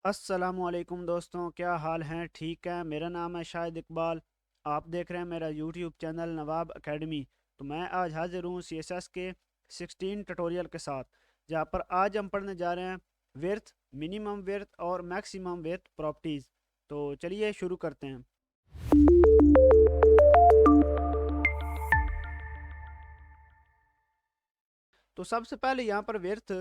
अस्सलामुअलैकुम दोस्तों, क्या हाल हैं? ठीक है। मेरा नाम है शाहिद इकबाल। आप देख रहे हैं मेरा यूट्यूब चैनल नवाब एकेडमी। तो मैं आज हाजिर हूँ CSS के 16 ट्यूटोरियल के साथ, जहाँ पर आज हम पढ़ने जा रहे हैं विड्थ, मिनिमम विड्थ और मैक्सिमम विड्थ प्रॉपर्टीज़। तो चलिए शुरू करते हैं। तो सबसे पहले यहाँ पर विड्थ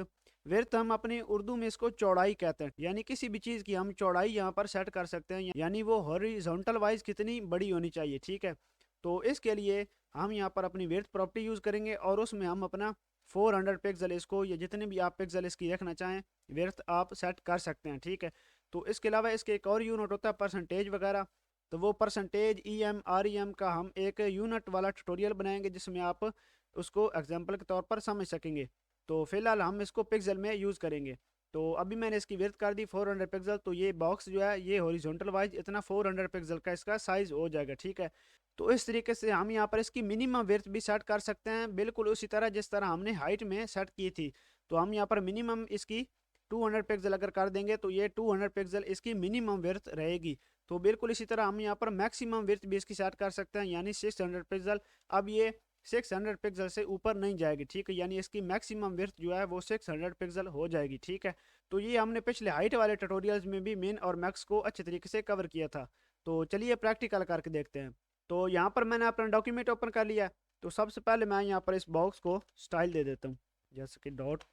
विड्थ हम अपनी उर्दू में इसको चौड़ाई कहते हैं, यानी किसी भी चीज़ की हम चौड़ाई यहाँ पर सेट कर सकते हैं, यानी वो हॉरिजॉन्टल वाइज कितनी बड़ी होनी चाहिए। ठीक है। तो इसके लिए हम यहाँ पर अपनी विड्थ प्रॉपर्टी यूज़ करेंगे और उसमें हम अपना 400 पिक्सल इसको, या जितने भी आप पिक्सल इसकी रखना चाहें विड्थ आप सेट कर सकते हैं। ठीक है। तो इसके अलावा इसके एक और यूनिट होता है परसेंटेज वगैरह। तो वो परसेंटेज EM REM का हम एक यूनिट वाला ट्यूटोरियल बनाएंगे, जिसमें आप उसको एग्जाम्पल के तौर पर समझ सकेंगे। तो फिलहाल हम इसको पिक्सल में यूज़ करेंगे। तो अभी मैंने इसकी विड्थ कर दी 400 पिक्सल। तो ये बॉक्स जो है ये हॉरिजॉन्टल वाइज इतना 400 पिक्सल का इसका साइज़ हो जाएगा। ठीक है। तो इस तरीके से हम यहाँ पर इसकी मिनिमम विड्थ भी सेट कर सकते हैं, बिल्कुल उसी तरह जिस तरह हमने हाइट में सेट की थी। तो हम यहाँ पर मिनिमम इसकी 200 पिक्सल अगर कर देंगे तो ये 200 पिक्सल इसकी मिनिमम विड्थ रहेगी। तो बिल्कुल इसी तरह हम यहाँ पर मैक्सिमम विड्थ भी इसकी सेट कर सकते हैं, यानी 600 पिक्सल। अब ये 600 पिक्सल से ऊपर नहीं जाएगी। ठीक है। यानी इसकी मैक्सिमम विड्थ जो है वो 600 पिक्सल हो जाएगी। ठीक है। तो ये हमने पिछले हाइट वाले ट्यूटोरियल्स में भी मिन और मैक्स को अच्छे तरीके से कवर किया था। तो चलिए प्रैक्टिकल करके देखते हैं। तो यहाँ पर मैंने अपना डॉक्यूमेंट ओपन कर लिया। तो सबसे पहले मैं यहाँ पर इस बॉक्स को स्टाइल दे देता हूँ, जैसे कि डॉट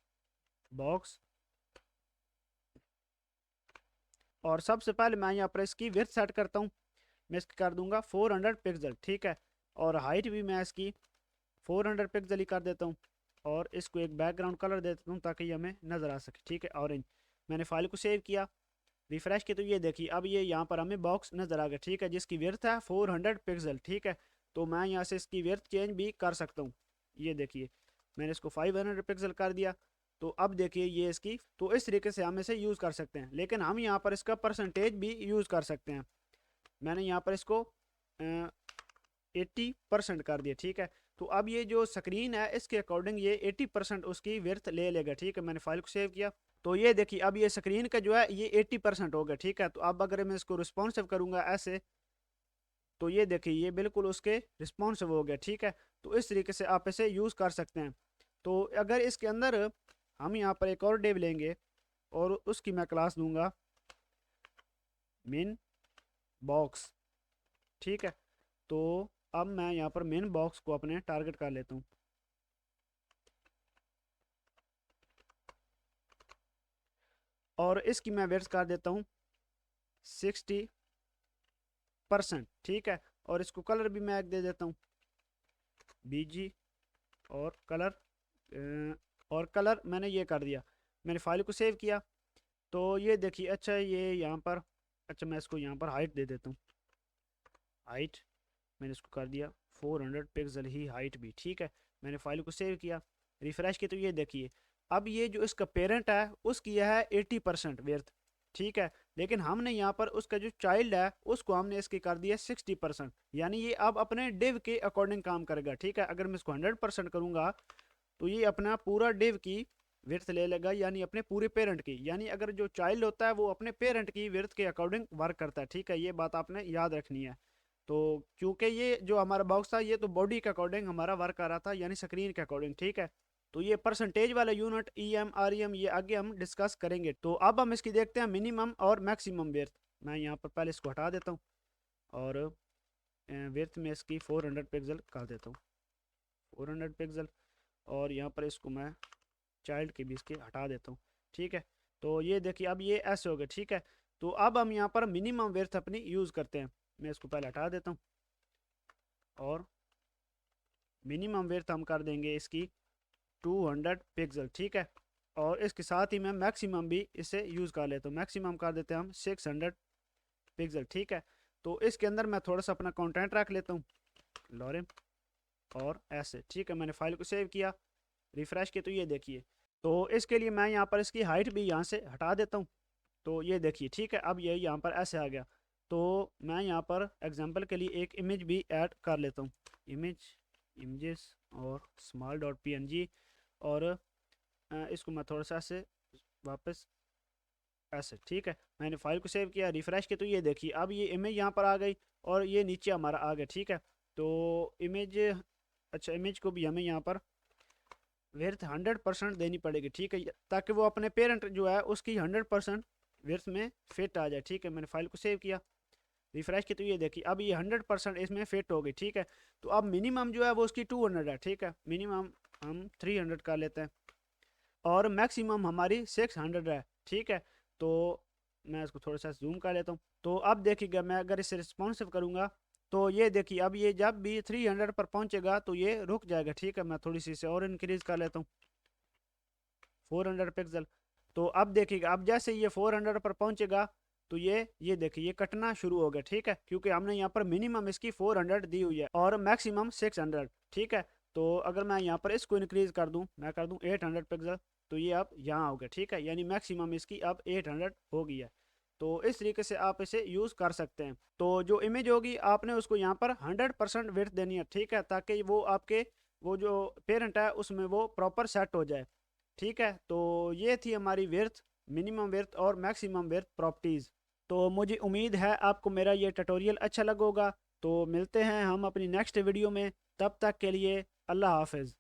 बॉक्स। और सबसे पहले मैं यहाँ पर इसकी विड्थ सेट करता हूँ। मैं इसकी कर दूंगा 400 पिक्सल। ठीक है। और हाइट भी मैं इसकी 400 पिक्सल ही कर देता हूँ। और इसको एक बैकग्राउंड कलर दे देता हूँ ताकि ये हमें नज़र आ सके। ठीक है, ऑरेंज। मैंने फाइल को सेव किया, रिफ्रेश किया, तो ये देखिए अब ये यहाँ पर हमें बॉक्स नज़र आ गया। ठीक है, जिसकी विड्थ है 400 पिक्सल। ठीक है। तो मैं यहाँ से इसकी विड्थ चेंज भी कर सकता हूँ। ये देखिए मैंने इसको 500 पिक्सल कर दिया। तो अब देखिए ये इसकी, तो इस तरीके से हम इसे यूज़ कर सकते हैं। लेकिन हम यहाँ पर इसका परसेंटेज भी यूज़ कर सकते हैं। मैंने यहाँ पर इसको 80% कर दिया। ठीक है। तो अब ये जो स्क्रीन है इसके अकॉर्डिंग ये 80% उसकी विड्थ ले लेगा। ठीक है। मैंने फाइल को सेव किया। तो ये देखिए अब ये स्क्रीन का जो है ये 80% हो गया। ठीक है। तो अब अगर मैं इसको रिस्पॉन्सिव करूंगा ऐसे, तो ये देखिए ये बिल्कुल उसके रिस्पॉन्सिव हो गया। ठीक है। तो इस तरीके से आप इसे यूज़ कर सकते हैं। तो अगर इसके अंदर हम यहाँ पर एक और डिव लेंगे और उसकी मैं क्लास दूंगा मिन बॉक्स। ठीक है। तो अब मैं यहाँ पर मेन बॉक्स को अपने टारगेट कर लेता हूँ। और इसकी मैं वेट्स कर देता हूँ 60%। ठीक है। और इसको कलर भी मैं एक दे देता हूँ BG। और कलर मैंने ये कर दिया। मैंने फाइल को सेव किया। तो ये देखिए अच्छा ये यहाँ पर, अच्छा मैं इसको यहाँ पर हाइट दे देता हूँ। हाइट मैंने इसको कर दिया 400 पिक्सल ही हाइट भी। ठीक है। मैंने फाइल को सेव किया, रिफ्रेश किया, तो ये देखिए अब ये जो इसका पेरेंट है उसकी यह है 80% वर्थ। ठीक है। लेकिन हमने यहाँ पर उसका जो चाइल्ड है उसको हमने इसकी कर दिया 60%, यानी ये अब अपने डिव के अकॉर्डिंग काम करेगा। ठीक है। अगर मैं इसको 100% करूँगा तो ये अपना पूरा डिव की विर्थ ले लेगा, यानी अपने पूरे पेरेंट की। यानी अगर जो चाइल्ड होता है वो अपने पेरेंट की विर्थ के अकॉर्डिंग वर्क करता है। ठीक है। ये बात आपने याद रखनी है। तो क्योंकि ये जो हमारा बॉक्स था ये तो बॉडी के अकॉर्डिंग हमारा वर्क कर रहा था, यानी स्क्रीन के अकॉर्डिंग। ठीक है। तो ये परसेंटेज वाला यूनिट EM REM ये आगे हम डिस्कस करेंगे। तो अब हम इसकी देखते हैं मिनिमम और मैक्सिमम विर्थ। मैं यहाँ पर पहले इसको हटा देता हूँ और विर्थ में इसकी 400 पिक्सल कर देता हूँ, 400 पिक्सल। और यहाँ पर इसको मैं चाइल्ड के भी इसके हटा देता हूँ। ठीक है। तो ये देखिए अब ये ऐसे हो गए। ठीक है। तो अब हम यहाँ पर मिनिमम विड्थ अपनी यूज़ करते हैं। मैं इसको पहले हटा देता हूँ और मिनिमम विड्थ हम कर देंगे इसकी 200 पिक्सल। ठीक है। और इसके साथ ही मैं मैक्सिमम भी इसे यूज़ कर लेता हूँ। मैक्सिमम कर देते हैं हम 600 पिक्सल। ठीक है। तो इसके अंदर मैं थोड़ा सा अपना कंटेंट रख लेता हूँ, लॉरेम और ऐसे। ठीक है। मैंने फाइल को सेव किया, रिफ्रेश किया, तो ये देखिए। तो इसके लिए मैं यहाँ पर इसकी हाइट भी यहाँ से हटा देता हूँ। तो ये देखिए। ठीक है। अब ये यहाँ पर ऐसे आ गया। तो मैं यहाँ पर एग्जांपल के लिए एक इमेज भी ऐड कर लेता हूँ, इमेजेस और small.png। और इसको मैं थोड़ा सा ऐसे वापस ऐसे, ठीक है। मैंने फाइल को सेव किया, रिफ्रेश किया, तो ये देखिए अब ये इमेज यहाँ पर आ गई और ये नीचे हमारा आ गया, ठीक है। तो इमेज, अच्छा इमेज को भी हमें यहाँ पर विड्थ 100% देनी पड़ेगी, ठीक है, ताकि वो अपने पेरेंट जो है उसकी 100% विड्थ में फिट आ जाए, ठीक है। मैंने फाइल को सेव किया, रिफ्रेश की, तो ये देखिए अब ये 100% इसमें फिट हो गई, ठीक है। तो अब मिनिमम जो है वो उसकी 200 है, ठीक है, मिनिमम हम 300 कर लेते हैं और मैक्सिमम हमारी 600 है, ठीक है। तो मैं इसको थोड़ा सा जूम कर लेता हूँ। तो अब देखिएगा मैं अगर इसे रिस्पॉन्सिव करूँगा तो ये देखिए अब ये जब भी 300 पर पहुँचेगा तो ये रुक जाएगा, ठीक है। मैं थोड़ी सी इसे और इंक्रीज कर लेता हूँ, 400 पिक्सल। तो अब देखिएगा अब जैसे ये 400 पर पहुँचेगा तो ये देखिए ये कटना शुरू हो गया, ठीक है, क्योंकि हमने यहाँ पर मिनिमम इसकी 400 दी हुई है और मैक्सिमम 600, ठीक है। तो अगर मैं यहाँ पर इसको इंक्रीज कर दूँ, मैं कर दूँ 800 पिक्सल, तो ये अब यहाँ हो गया, ठीक है, यानी मैक्सिमम इसकी अब 800 हो गई है। तो इस तरीके से आप इसे यूज़ कर सकते हैं। तो जो इमेज होगी आपने उसको यहाँ पर 100% विड्थ देनी है, ठीक है, ताकि वो आपके वो जो पेरेंट है उसमें वो प्रॉपर सेट हो जाए, ठीक है। तो ये थी हमारी विड्थ, मिनिमम विड्थ और मैक्सिमम विड्थ प्रॉपर्टीज़। तो मुझे उम्मीद है आपको मेरा ये ट्यूटोरियल अच्छा लगा होगा। तो मिलते हैं हम अपनी नेक्स्ट वीडियो में, तब तक के लिए अल्लाह हाफिज़।